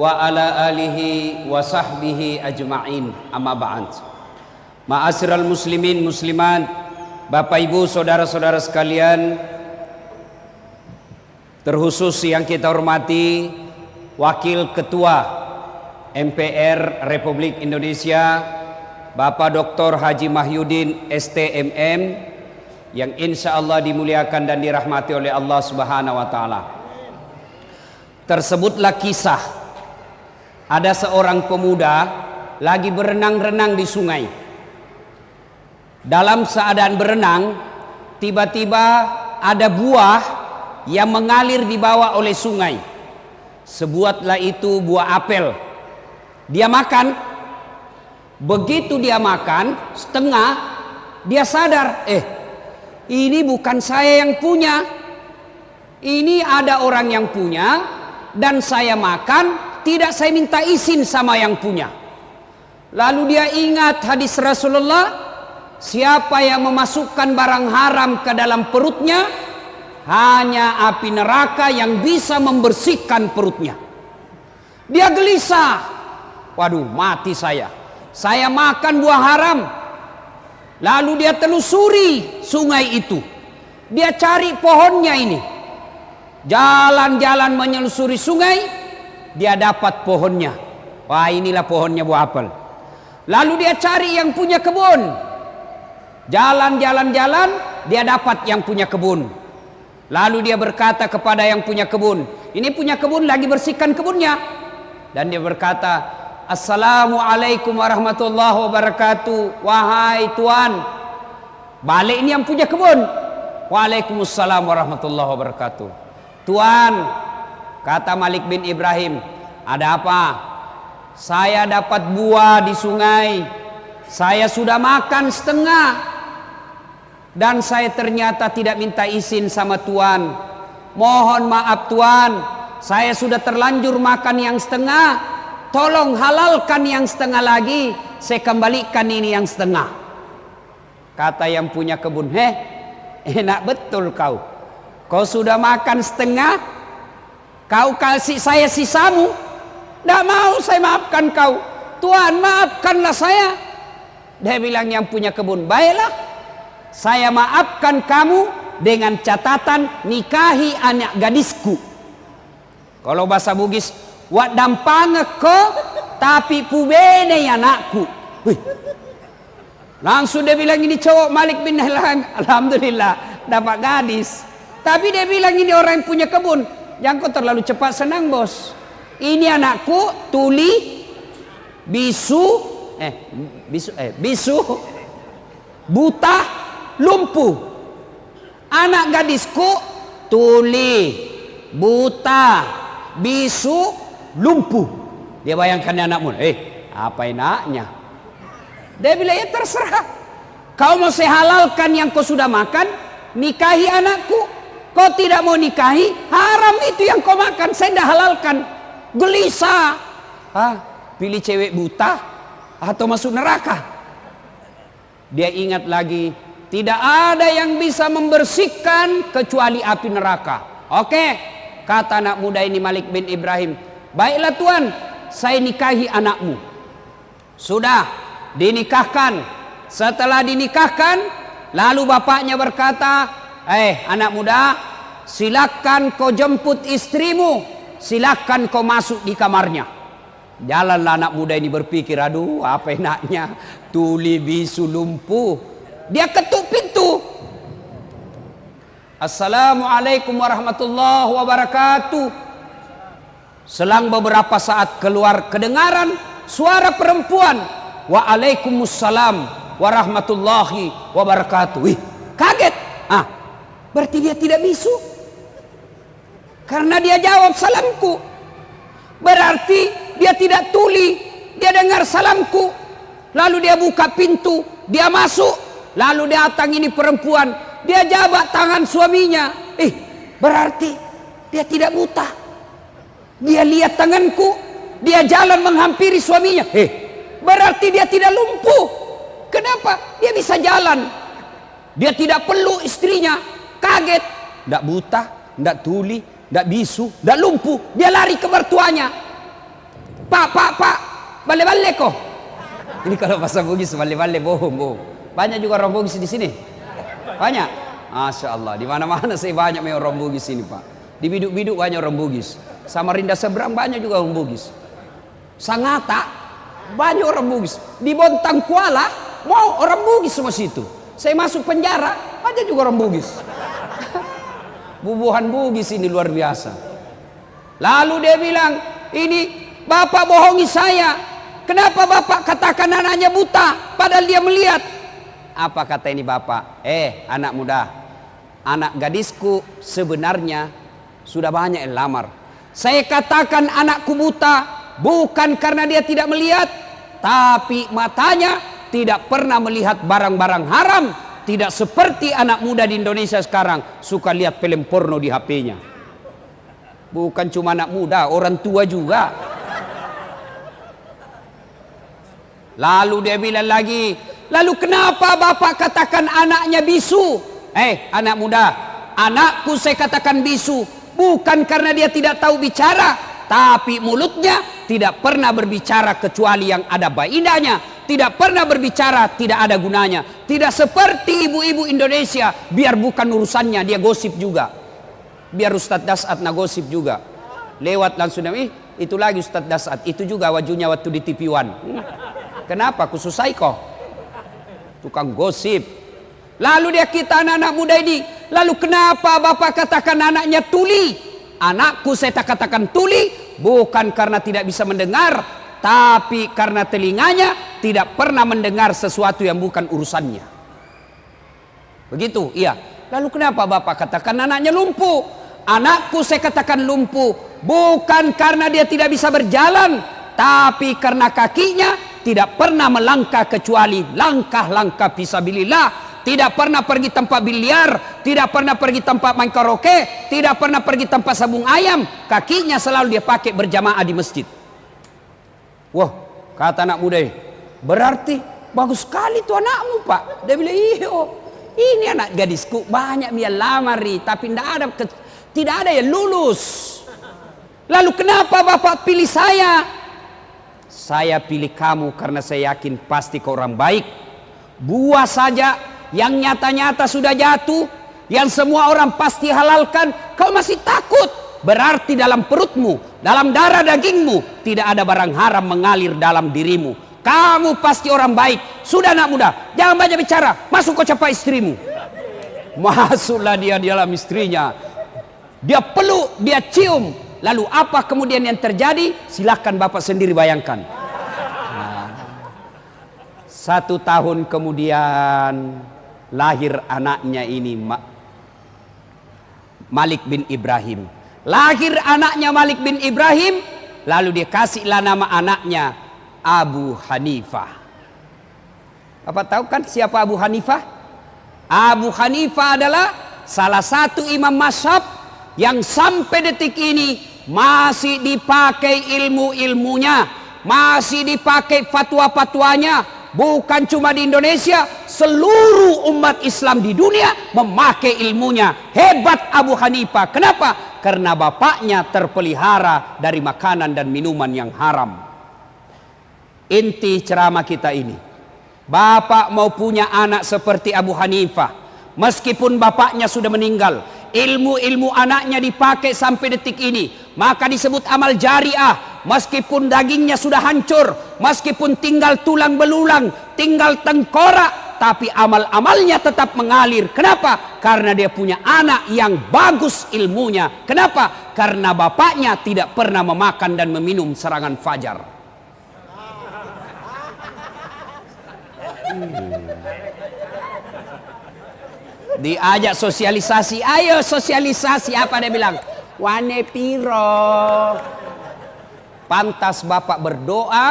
wa ala alihi wa sahbihi ajma'in, amma ba'd. Ma'asyiral muslimin muslimat, Bapak Ibu saudara-saudara sekalian, terkhusus yang kita hormati Wakil Ketua MPR Republik Indonesia Bapak Dr. Haji Mahyudin STMM, yang insya Allah dimuliakan dan dirahmati oleh Allah Subhanahu wa Ta'ala. Tersebutlah kisah ada seorang pemuda lagi berenang-renang di sungai. Dalam keadaan berenang, tiba-tiba ada buah yang mengalir di bawah oleh sungai. Sebuahlah itu buah apel. Dia makan. Begitu dia makan setengah, dia sadar, ini bukan saya yang punya. Ini ada orang yang punya dan saya makan, tidak saya minta izin sama yang punya. Lalu dia ingat hadis Rasulullah, siapa yang memasukkan barang haram ke dalam perutnya, hanya api neraka yang bisa membersihkan perutnya. Dia gelisah, waduh mati saya makan buah haram. Lalu dia telusuri sungai itu, dia cari pohonnya ini. Jalan-jalan menyelusuri sungai, dia dapat pohonnya. Wah, inilah pohonnya buah apel. Lalu dia cari yang punya kebun. Jalan-jalan, dia dapat yang punya kebun. Lalu dia berkata kepada yang punya kebun, ini punya kebun lagi bersihkan kebunnya. Dan dia berkata, Assalamualaikum warahmatullahi wabarakatuh. Wahai Tuan. Balik ini yang punya kebun. Waalaikumsalam warahmatullahi wabarakatuh. Tuan, kata Malik bin Ibrahim, ada apa? Saya dapat buah di sungai. Saya sudah makan setengah. Dan saya ternyata tidak minta izin sama Tuan. Mohon maaf Tuan, saya sudah terlanjur makan yang setengah. Tolong halalkan yang setengah lagi, saya kembalikan ini yang setengah. Kata yang punya kebun, enak betul kau. Kau sudah makan setengah, kau kasih saya sisamu. Tidak mau saya maafkan kau. Tuan, maafkanlah saya. Dia bilang yang punya kebun, baiklah, saya maafkan kamu dengan catatan nikahi anak gadisku. Kalau bahasa Bugis, wak dampange ko tapi pubene anakku. Langsung dia bilang ini cowok Malik bin Hilal, alhamdulillah dapat gadis. Tapi dia bilang ini orang yang punya kebun, jangan kau terlalu cepat senang bos. Ini anakku tuli, bisu, buta, lumpuh. Anak gadisku tuli, buta, bisu, lumpuh. Dia bayangkan anakmu, apa enaknya? Dia bilang ya terserah. Kau mau saya halalkan yang kau sudah makan, nikahi anakku. Kau tidak mau nikahi, haram itu yang kau makan, saya tidak halalkan. Gelisah. Pilih cewek buta atau masuk neraka? Dia ingat lagi, tidak ada yang bisa membersihkan kecuali api neraka. Oke, kata anak muda ini Malik bin Ibrahim, baiklah Tuan, saya nikahi anakmu. Sudah dinikahkan. Setelah dinikahkan, lalu bapaknya berkata, anak muda, silakan kau jemput istrimu, silakan kau masuk di kamarnya. Jalanlah anak muda ini berpikir, aduh apa enaknya, tuli bisu lumpuh. Dia ketuk pintu. Assalamualaikum warahmatullahi wabarakatuh. Selang beberapa saat keluar kedengaran suara perempuan. Waalaikumsalam warahmatullahi wabarakatuh. Wih, kaget. Berarti dia tidak bisu. Karena dia jawab salamku. Berarti dia tidak tuli. Dia dengar salamku. Lalu dia buka pintu. Dia masuk. Lalu dia datang ini perempuan. Dia jabat tangan suaminya. Berarti dia tidak buta. Dia lihat tanganku. Dia jalan menghampiri suaminya. Berarti dia tidak lumpuh. Kenapa? Dia bisa jalan. Dia tidak peluk istrinya. Kaget, tidak buta, tidak tuli, tidak bisu, tidak lumpuh. Dia lari ke mertuanya. Pak, bale-bale ko. Ini kalau bahasa Bugis bale-bale, bohong. Banyak juga orang Bugis di sini. Banyak. Masya Allah, di mana-mana saya banyak orang Bugis ini, Pak. Di biduk-biduk banyak orang Bugis. Samarinda seberang banyak juga orang Bugis. Sangatta banyak orang Bugis. Di Bontang Kuala mau orang Bugis semua situ. Saya masuk penjara banyak juga orang Bugis. Bubuhan Bugis ini luar biasa. Lalu dia bilang, ini bapak bohongi saya. Kenapa bapak katakan anaknya buta padahal dia melihat? Apa kata ini bapak? Anak muda, anak gadisku sebenarnya sudah banyak yang lamar. Saya katakan anakku buta bukan karena dia tidak melihat, tapi matanya tidak pernah melihat barang-barang haram. Tidak seperti anak muda di Indonesia sekarang suka lihat film porno di HP-nya. Bukan cuma anak muda, orang tua juga. Lalu dia bilang lagi, lalu kenapa bapak katakan anaknya bisu? Anak muda, anakku saya katakan bisu bukan karena dia tidak tahu bicara, tapi mulutnya tidak pernah berbicara kecuali yang ada faedahnya. Tidak pernah berbicara tidak ada gunanya. Tidak seperti ibu-ibu Indonesia, biar bukan urusannya dia gosip juga. Biar Ustadz Dasat na gosip juga. Lewat langsung, itu lagi Ustadz Dasat, itu juga wajunya waktu di TV One. Kenapa? Khususai kok. Tukang gosip. Lalu dia kita anak-anak muda ini, lalu kenapa bapak katakan anaknya tuli? Anakku saya katakan tuli bukan karena tidak bisa mendengar, tapi karena telinganya tidak pernah mendengar sesuatu yang bukan urusannya. Begitu, iya. Lalu kenapa bapak katakan anaknya lumpuh? Anakku saya katakan lumpuh bukan karena dia tidak bisa berjalan, tapi karena kakinya tidak pernah melangkah kecuali langkah-langkah fisabilillah. Tidak pernah pergi tempat biliar, tidak pernah pergi tempat main karaoke, tidak pernah pergi tempat sabung ayam. Kakinya selalu dia pakai berjamaah di masjid. Wah, kata anak muda, berarti bagus sekali tuh anakmu, Pak. Dia bilang, iyo, ini anak gadisku banyak dia lamari, tapi tidak ada yang lulus. Lalu kenapa bapak pilih saya? Saya pilih kamu karena saya yakin pasti kau orang baik. Buah saja yang nyata-nyata sudah jatuh, yang semua orang pasti halalkan, kau masih takut. Berarti dalam perutmu, dalam darah dagingmu tidak ada barang haram mengalir dalam dirimu. Kamu pasti orang baik. Sudah anak muda, jangan banyak bicara. Masuk kau capai istrimu. Masuklah dia di dalam istrinya. Dia peluk, dia cium. Lalu apa kemudian yang terjadi? Silakan bapak sendiri bayangkan. 1 tahun kemudian lahir anaknya ini, Malik bin Ibrahim. Lahir anaknya Malik bin Ibrahim, lalu dia kasihlah nama anaknya Abu Hanifah. Apa tahu kan siapa Abu Hanifah? Abu Hanifah adalah salah satu imam mazhab yang sampai detik ini masih dipakai ilmu-ilmunya, masih dipakai fatwa-fatwanya. Bukan cuma di Indonesia, seluruh umat Islam di dunia memakai ilmunya. Hebat Abu Hanifah. Kenapa? Karena bapaknya terpelihara dari makanan dan minuman yang haram. Inti ceramah kita ini, bapak mau punya anak seperti Abu Hanifah, meskipun bapaknya sudah meninggal, ilmu-ilmu anaknya dipakai sampai detik ini, maka disebut amal jariah. Meskipun dagingnya sudah hancur, meskipun tinggal tulang belulang, tinggal tengkorak, tapi amal-amalnya tetap mengalir. Kenapa? Karena dia punya anak yang bagus ilmunya. Kenapa? Karena bapaknya tidak pernah memakan dan meminum serangan fajar. Diajak sosialisasi, ayo sosialisasi. Apa dia bilang? Wane piro. Pantas bapak berdoa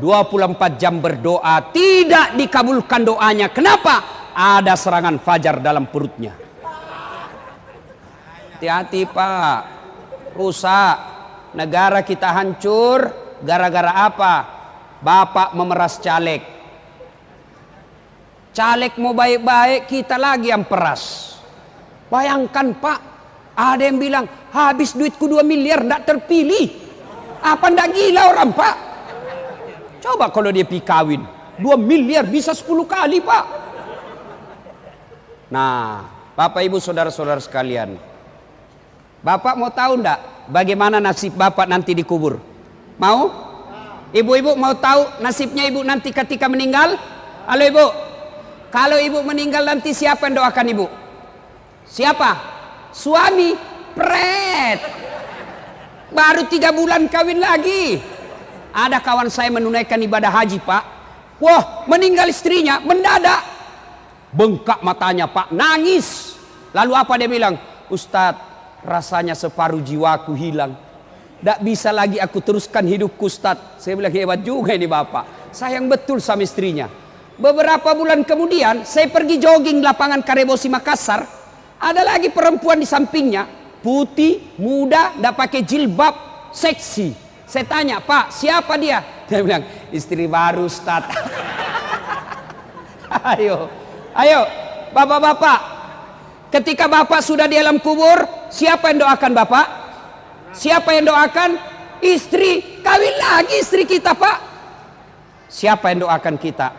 24 jam berdoa, tidak dikabulkan doanya. Kenapa? Ada serangan fajar dalam perutnya. Hati-hati Pak, rusak. Negara kita hancur gara-gara apa? Bapak memeras caleg. Caleg mau baik-baik, kita lagi yang peras. Bayangkan Pak, ada yang bilang habis duitku 2 miliar tidak terpilih. Apa ndak gila orang Pak? Coba kalau dia pi kawin 2 miliar bisa 10 kali Pak. Nah Bapak Ibu saudara-saudara sekalian, Bapak mau tahu ndak bagaimana nasib Bapak nanti dikubur? Mau? Ibu-ibu mau tahu nasibnya ibu nanti ketika meninggal? Halo ibu, kalau ibu meninggal nanti siapa yang doakan ibu? Siapa? Suami. Pret. Baru 3 bulan kawin lagi. Ada kawan saya menunaikan ibadah haji Pak. Wah, meninggal istrinya mendadak. Bengkak matanya Pak, nangis. Lalu apa dia bilang? Ustadz, rasanya separuh jiwaku hilang. Tidak bisa lagi aku teruskan hidupku Ustadz. Saya bilang hebat juga ini Bapak. Sayang betul sama istrinya. Beberapa bulan kemudian saya pergi jogging lapangan Karebosi Makassar. Ada lagi perempuan di sampingnya. Putih, muda, tidak pakai jilbab, seksi. Saya tanya, Pak, siapa dia? Dia bilang, istri baru Ustaz. Ayo, bapak-bapak. Ketika bapak sudah di alam kubur, siapa yang doakan bapak? Siapa yang doakan? Istri, kawin lagi istri kita Pak. Siapa yang doakan kita?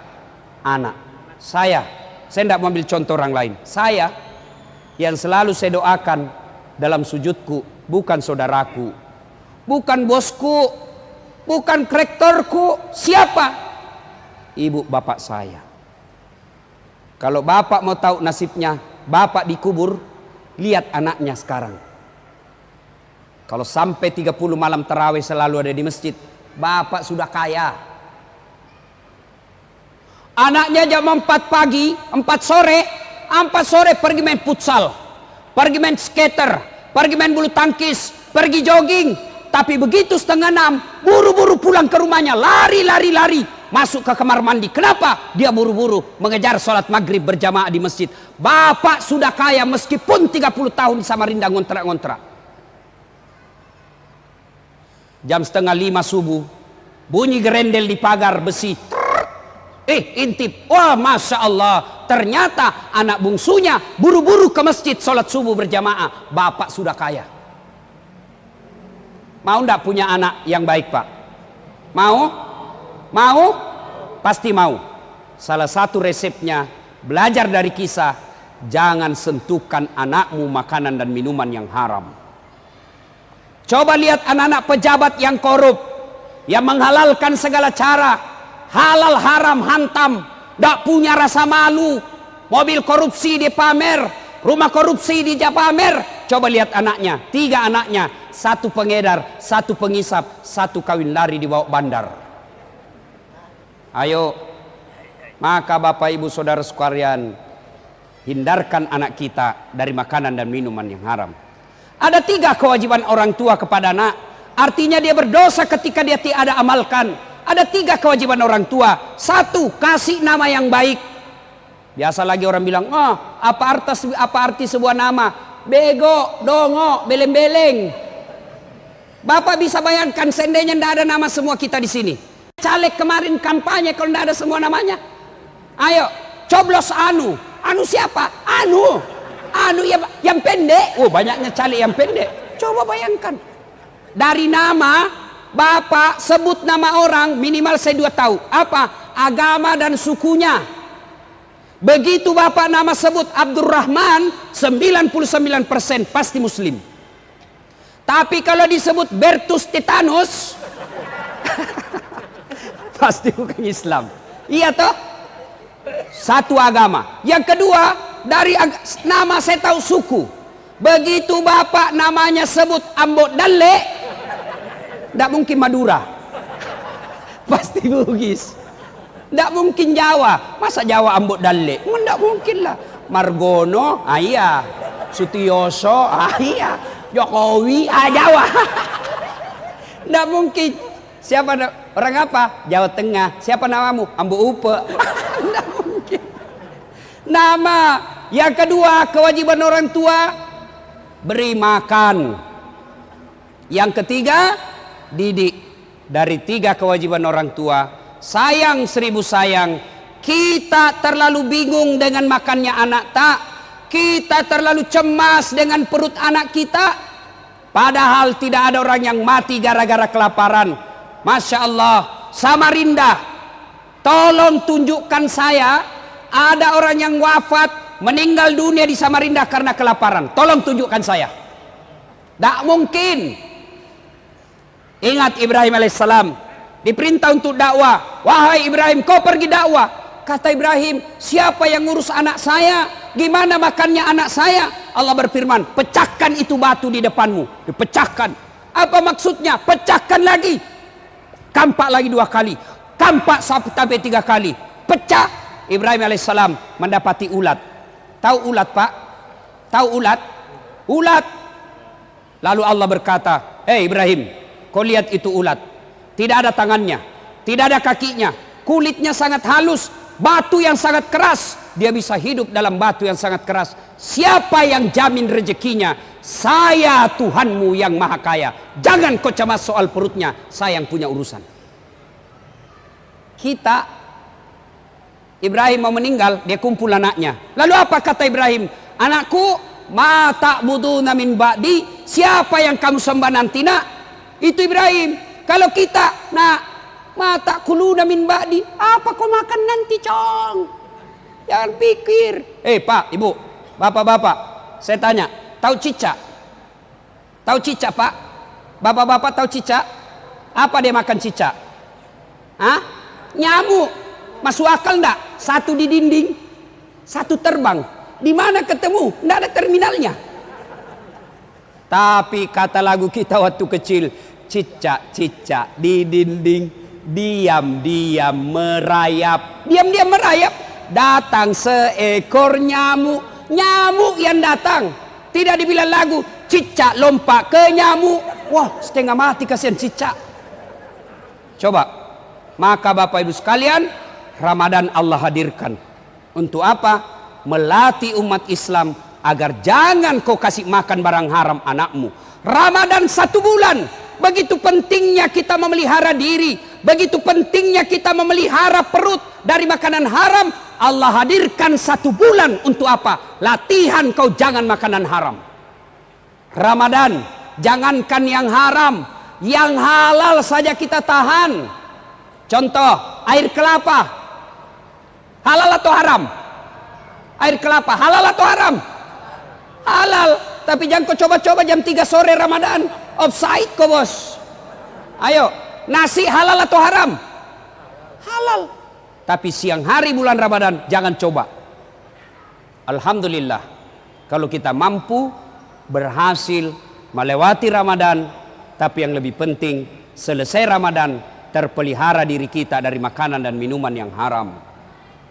Anak. Saya tidak mau ambil contoh orang lain. Saya yang selalu saya doakan dalam sujudku, bukan saudaraku, bukan bosku, bukan rektorku. Siapa? Ibu bapak saya. Kalau bapak mau tahu nasibnya bapak dikubur, lihat anaknya sekarang. Kalau sampai 30 malam tarawih selalu ada di masjid, bapak sudah kaya. Anaknya jam 4 pagi, 4 sore pergi main futsal, pergi main skater, pergi main bulu tangkis, pergi jogging. Tapi begitu 5:30, buru-buru pulang ke rumahnya, lari, masuk ke kamar mandi. Kenapa? Dia buru-buru mengejar sholat maghrib berjamaah di masjid. Bapak sudah kaya meskipun 30 tahun di Samarinda ngontrak-ngontrak. Jam 4:30 subuh, bunyi gerendel di pagar besi. Intip, wah Masya Allah, ternyata anak bungsunya buru-buru ke masjid sholat subuh berjamaah. Bapak sudah kaya. Mau ndak punya anak yang baik Pak? Mau? Mau? Pasti mau. Salah satu resepnya, belajar dari kisah, jangan sentuhkan anakmu makanan dan minuman yang haram. Coba lihat anak-anak pejabat yang korup, yang menghalalkan segala cara, halal haram hantam, tidak punya rasa malu. Mobil korupsi dia pamer, rumah korupsi dia pamer. Coba lihat anaknya, 3 anaknya, 1 pengedar, 1 pengisap, 1 kawin lari di bawah bandar. Ayo, maka Bapak Ibu Saudara sekalian, hindarkan anak kita dari makanan dan minuman yang haram. Ada 3 kewajiban orang tua kepada anak. Artinya dia berdosa ketika dia tidak amalkan. Ada 3 kewajiban orang tua. 1, kasih nama yang baik. Biasa lagi orang bilang, oh, apa arti sebuah nama? Bego, dongo, beleng-beleng. Bapak bisa bayangkan seandainya tidak ada nama semua kita di sini. Caleg kemarin kampanye kalau tidak ada semua namanya. Ayo, coblos Anu. Anu siapa? Anu yang pendek. Oh, banyaknya caleg yang pendek. Coba bayangkan. Dari nama, Bapak sebut nama orang minimal saya 2 tahu. Apa? Agama dan sukunya. Begitu Bapak nama sebut Abdurrahman, 99% pasti Muslim. Tapi kalau disebut Bertus Tetanus, pasti bukan Islam. Iya toh? 1 agama. Yang kedua, dari nama saya tahu suku. Begitu Bapak namanya sebut Ambok Dalle, tidak mungkin Madura. Pasti Bugis. Tidak mungkin Jawa. Masa Jawa Ambok Dalle? Tidak mungkin lah. Margono, iya. Sutioso, iya. Jokowi, Jawa. Tidak mungkin. Siapa orang apa? Jawa Tengah. Siapa namamu? Ambo Upe. Tidak mungkin. Nama. Yang kedua, kewajiban orang tua, beri makan. Yang ketiga, didik. Dari 3 kewajiban orang tua, sayang 1000 sayang. Kita terlalu bingung dengan makannya anak tak. Kita terlalu cemas dengan perut anak kita. Padahal tidak ada orang yang mati gara-gara kelaparan. Masya Allah. Samarinda, tolong tunjukkan saya ada orang yang wafat, meninggal dunia di Samarinda karena kelaparan. Tolong tunjukkan saya. Tak mungkin. Ingat Ibrahim alaihissalam diperintah untuk dakwah. Wahai Ibrahim, kau pergi dakwah. Kata Ibrahim, siapa yang ngurus anak saya? Gimana makannya anak saya? Allah berfirman, pecahkan itu batu di depanmu. Dipecahkan. Apa maksudnya? Pecahkan lagi. Kampak lagi 2 kali. Kampak sampai 3 kali. Pecah. Ibrahim alaihissalam mendapati ulat. Tahu ulat, Pak? Tahu ulat? Ulat. Lalu Allah berkata, hei Ibrahim, kau lihat itu ulat. Tidak ada tangannya, tidak ada kakinya, kulitnya sangat halus, batu yang sangat keras. Dia bisa hidup dalam batu yang sangat keras. Siapa yang jamin rezekinya? Saya Tuhanmu yang maha kaya. Jangan kau cemas soal perutnya, saya yang punya urusan. Kita, Ibrahim mau meninggal, dia kumpul anaknya. Lalu apa kata Ibrahim? Anakku, ma ta'buduna min ba'di, siapa yang kamu sembah nanti nak? Itu Ibrahim. Kalau kita, nak, ma ta'kuluna min ba'di, apa kau makan nanti, cong? Jangan pikir. Pak, ibu, bapak-bapak, saya tanya, tahu cicak? Tahu cicak, Pak? Bapak-bapak tahu cicak? Apa dia makan cicak? Hah? Nyamuk. Masuk akal enggak? Satu di dinding, satu terbang. Di mana ketemu? Enggak ada terminalnya. Tapi kata lagu kita waktu kecil, cicak-cicak di dinding, diam-diam merayap. Diam-diam merayap. Datang seekor nyamuk. Nyamuk yang datang. Tidak dibilang lagu, cicak lompat ke nyamuk. Wah, setengah mati kasihan cicak. Coba. Maka Bapak Ibu sekalian, Ramadan Allah hadirkan. Untuk apa? Melatih umat Islam agar jangan kau kasih makan barang haram anakmu. Ramadan 1 bulan. Begitu pentingnya kita memelihara diri. Begitu pentingnya kita memelihara perut dari makanan haram. Allah hadirkan 1 bulan untuk apa? Latihan kau jangan makanan haram. Ramadan, jangankan yang haram, yang halal saja kita tahan. Contoh, air kelapa. Halal atau haram? Air kelapa, halal atau haram? Halal. Tapi jangan kau coba-coba jam 3 sore Ramadan. Offside kau bos. Ayo, nasi halal atau haram? Halal. Tapi siang hari bulan Ramadan jangan coba. Alhamdulillah, kalau kita mampu berhasil melewati Ramadan, tapi yang lebih penting selesai Ramadan terpelihara diri kita dari makanan dan minuman yang haram.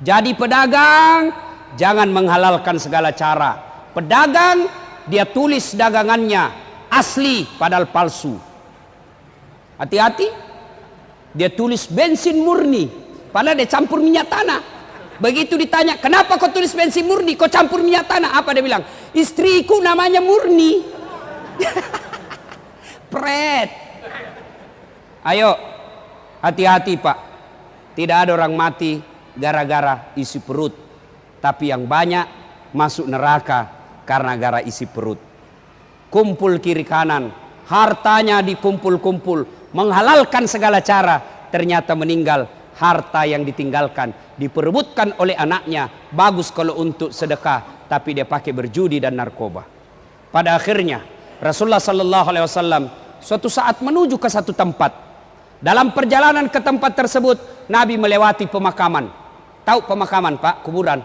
Jadi pedagang jangan menghalalkan segala cara. Pedagang dia tulis dagangannya asli padahal palsu. Hati-hati, dia tulis bensin murni padahal dia campur minyak tanah. Begitu ditanya, kenapa kau tulis bensin murni, kau campur minyak tanah? Apa dia bilang? Istriku namanya Murni. Pret. Ayo, hati-hati Pak. Tidak ada orang mati gara-gara isi perut. Tapi yang banyak masuk neraka karena gara isi perut. Kumpul kiri kanan, hartanya dikumpul-kumpul, menghalalkan segala cara, ternyata meninggal. Harta yang ditinggalkan diperebutkan oleh anaknya. Bagus kalau untuk sedekah, tapi dia pakai berjudi dan narkoba. Pada akhirnya Rasulullah sallallahu alaihi wasallam suatu saat menuju ke satu tempat. Dalam perjalanan ke tempat tersebut, Nabi melewati pemakaman. Tahu pemakaman, Pak? Kuburan.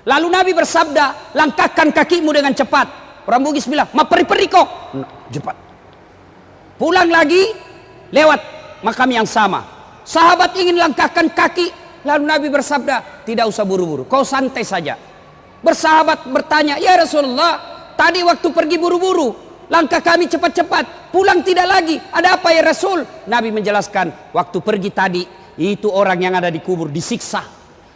Lalu Nabi bersabda, langkahkan kakimu dengan cepat. Orang Bugis bilang, ma peri-peri kok. Cepat. Pulang lagi, lewat makam yang sama. Sahabat ingin langkahkan kaki, lalu Nabi bersabda, tidak usah buru-buru, kau santai saja. Bersahabat bertanya, ya Rasulullah, tadi waktu pergi buru-buru, langkah kami cepat-cepat, pulang tidak lagi, ada apa ya Rasul? Nabi menjelaskan, waktu pergi tadi, itu orang yang ada di kubur disiksa.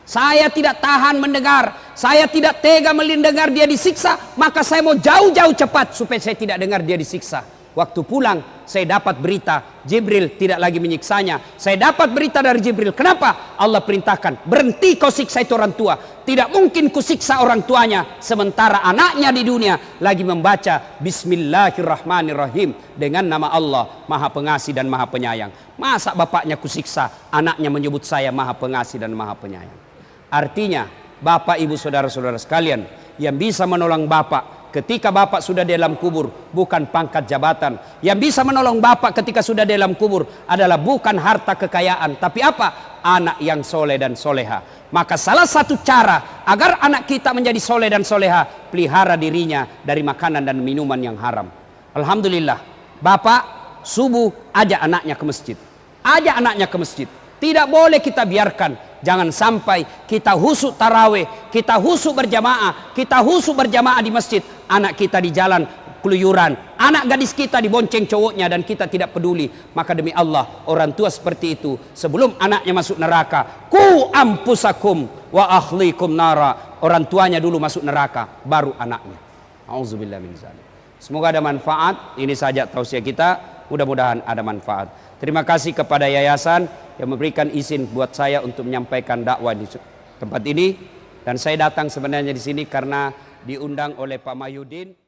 Saya tidak tahan mendengar, saya tidak tega mendengar dia disiksa, maka saya mau jauh-jauh cepat supaya saya tidak dengar dia disiksa. Waktu pulang, saya dapat berita Jibril tidak lagi menyiksanya. Saya dapat berita dari Jibril. Kenapa? Allah perintahkan, berhenti kau siksa itu orang tua. Tidak mungkin ku siksa orang tuanya sementara anaknya di dunia lagi membaca Bismillahirrahmanirrahim dengan nama Allah Maha Pengasih dan Maha Penyayang. Masa bapaknya ku siksa, anaknya menyebut saya Maha Pengasih dan Maha Penyayang. Artinya, bapak, ibu, saudara-saudara sekalian, yang bisa menolong bapak ketika bapak sudah di dalam kubur bukan pangkat jabatan. Yang bisa menolong bapak ketika sudah di dalam kubur adalah bukan harta kekayaan, tapi apa? Anak yang soleh dan soleha. Maka salah satu cara agar anak kita menjadi soleh dan soleha, pelihara dirinya dari makanan dan minuman yang haram. Alhamdulillah, bapak subuh ajak anaknya ke masjid. Ajak anaknya ke masjid. Tidak boleh kita biarkan. Jangan sampai kita husuk tarawih, kita husuk berjamaah, kita husuk berjamaah di masjid. Anak kita di jalan keluyuran, anak gadis kita dibonceng cowoknya dan kita tidak peduli. Maka demi Allah, orang tua seperti itu sebelum anaknya masuk neraka, ku ampusakum wa ahlikum nara. Orang tuanya dulu masuk neraka, baru anaknya. Auzubillah min zalik. Semoga ada manfaat. Ini saja tausiah kita, mudah-mudahan ada manfaat. Terima kasih kepada yayasan yang memberikan izin buat saya untuk menyampaikan dakwah di tempat ini. Dan saya datang sebenarnya di sini karena diundang oleh Pak Mahyudin.